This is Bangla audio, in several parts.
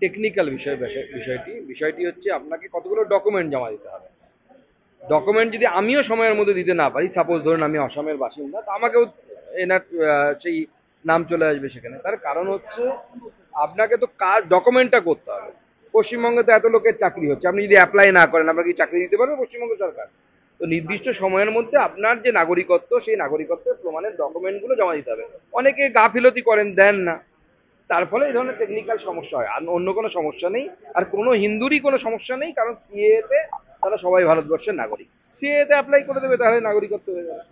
টেকনিক্যাল বিষয়টি হচ্ছে আপনাকে কতগুলো ডকুমেন্ট জমা দিতে হবে। ডকুমেন্ট যদি আমিও সময়ের মধ্যে দিতে না পারি, সাপোজ ধরুন আমি অসমের বাসিন্দা, তা আমাকেও এনার সেই নাম চলে আসবে সেখানে। তার কারণ হচ্ছে আপনাকে তো কাজ ডকুমেন্টটা করতে হবে। পশ্চিমবঙ্গে তো এত লোকের চাকরি হচ্ছে, আপনি যদি অ্যাপ্লাই না করেন আপনাকে কি চাকরি দিতে পারবে পশ্চিমবঙ্গ সরকার? তো নির্দিষ্ট সময়ের মধ্যে আপনার যে নাগরিকত্ব, সেই নাগরিকত্বের প্রমাণের ডকুমেন্টগুলো জমা দিতে হবে। অনেকে গাফিলতি করেন, দেন না, তার ফলে এই ধরনের টেকনিক্যাল সমস্যা হয়। আর অন্য কোনো সমস্যা নেই, আর কোনো হিন্দুরই কোনো সমস্যা নেই, কারণ সিএতে তারা সবাই ভারতবর্ষের নাগরিক। সিএতে অ্যাপ্লাই করে দেবে, তাহলে নাগরিকত্ব হয়ে যাবে।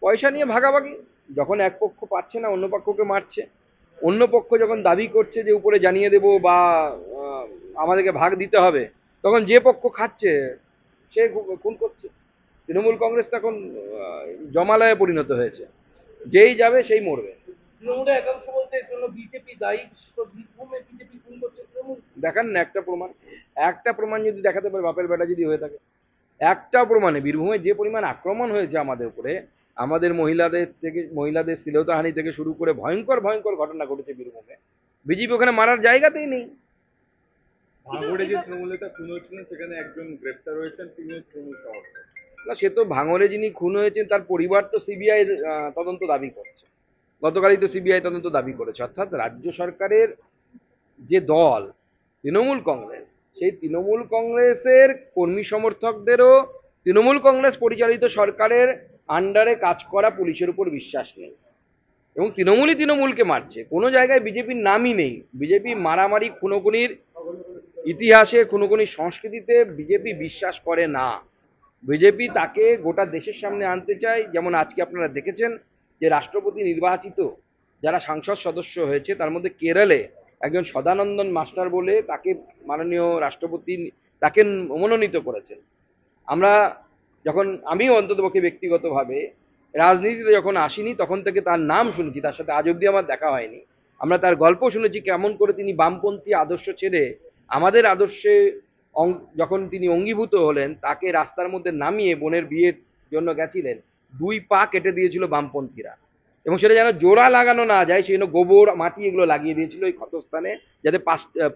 পয়সা নিয়ে ভাগাভাগি, যখন এক পক্ষ পাচ্ছে না অন্য পক্ষকে মারছে, অন্য পক্ষ যখন দাবি করছে যে উপরে জানিয়ে দেব বা আমাদেরকে ভাগ দিতে হবে, তখন যে পক্ষ খাচ্ছে সে খুন করছে। তৃণমূল কংগ্রেস তখন জমালয়ে পরিণত হয়েছে, যেই যাবে সেই মরবে। তৃণমূলের একাংশ বলছে এর জন্য বিজেপি দায়ী, বীরভূমে বিজেপি খুন করছে তৃণমূল। দেখান না একটা প্রমাণ যদি দেখাতে পারে, বাপের বেটা যদি হয়ে থাকে, একটা প্রমাণে বীরভূমে যে পরিমাণ আক্রমণ হয়েছে আমাদের উপরে, আমাদের মহিলাদের শ্লীলতাহানি থেকে শুরু করে ভয়ঙ্কর ভয়ঙ্কর ঘটনা ঘটেছে বীরভূমে, বিজেপি ওখানে মারার জায়গাতেই নেই। ভাঙড়ে যে তৃণমূল নেতা খুন হয়েছিলেন সেখানে একজন গ্রেপ্তার হয়েছেন, তিনি তৃণমূল সমর্থক। না, সে তো ভাঙড়ে যিনি খুন হয়েছেন তার পরিবার তো সিবিআই তদন্ত দাবি করছে, গতকালই তো সিবিআই তদন্ত দাবি করেছে। অর্থাৎ রাজ্য সরকারের যে দল তৃণমূল কংগ্রেস, সেই তৃণমূল কংগ্রেসের কর্মী সমর্থকদেরও তৃণমূল কংগ্রেস পরিচালিত সরকারের আন্ডারে কাজ করা পুলিশের উপর বিশ্বাস নেই, এবং তৃণমূলই তৃণমূলকে মারছে। কোনো জায়গায় বিজেপির নামই নেই। বিজেপি মারামারি খুনোখুনির ইতিহাসে, খুনোখুনির সংস্কৃতিতে বিজেপি বিশ্বাস করে না। বিজেপি তাকে গোটা দেশের সামনে আনতে চায়। যেমন আজকে আপনারা দেখেছেন যে রাষ্ট্রপতি নির্বাচিত যারা সংসদ সদস্য হয়েছে, তার মধ্যে কেরলে একজন সদানন্দন মাস্টার বলে তাকে মাননীয় রাষ্ট্রপতি তাকে মনোনীত করেছেন। আমরা যখন, আমিও অন্ততপক্ষে ব্যক্তিগতভাবে রাজনীতিতে যখন আসিনি তখন থেকে তার নাম শুনেছি, তার সাথে আজ অব্দি আমার দেখা হয়নি। আমরা তার গল্প শুনেছি, কেমন করে তিনি বামপন্থী আদর্শ ছেড়ে আমাদের আদর্শে যখন তিনি অঙ্গীভূত হলেন, তাকে রাস্তার মধ্যে নামিয়ে বোনের বিয়ের জন্য গেছিলেন, 2 পা কেটে দিয়েছিল বামপন্থীরা, এবং সেটা যেন জোড়া লাগানো না যায় সেই জন্য গোবর মাটি এগুলো লাগিয়ে দিয়েছিল এই ক্ষতস্থানে, যাতে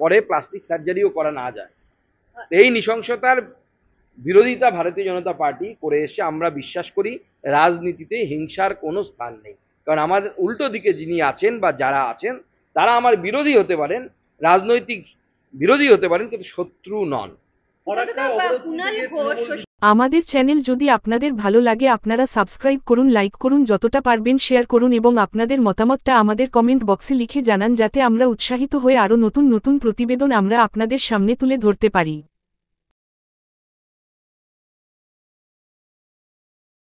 পরে প্লাস্টিক সার্জারিও করা না যায়। এই নৃশংসতার বিরোধিতা ভারতীয় জনতা পার্টি করে এসে আমরা বিশ্বাস করি রাজনীতিতে হিংসার কোনো স্থান নেই। কারণ আমাদের উল্টো দিকে যিনি আছেন বা যারা আছেন তারা আমার বিরোধী হতে পারেন, রাজনৈতিক বিরোধী হতে পারেন, কিন্তু শত্রু নন। আমাদের চ্যানেল যদি আপনাদের ভালো লাগে আপনারা সাবস্ক্রাইব করুন, লাইক করুন, যতটা পারবেন শেয়ার করুন এবং আপনাদের মতামতটা আমাদের কমেন্ট বক্সে লিখে জানান, যাতে আমরা উৎসাহিত হয়ে আরও নতুন নতুন প্রতিবেদন আমরা আপনাদের সামনে তুলে ধরতে পারি।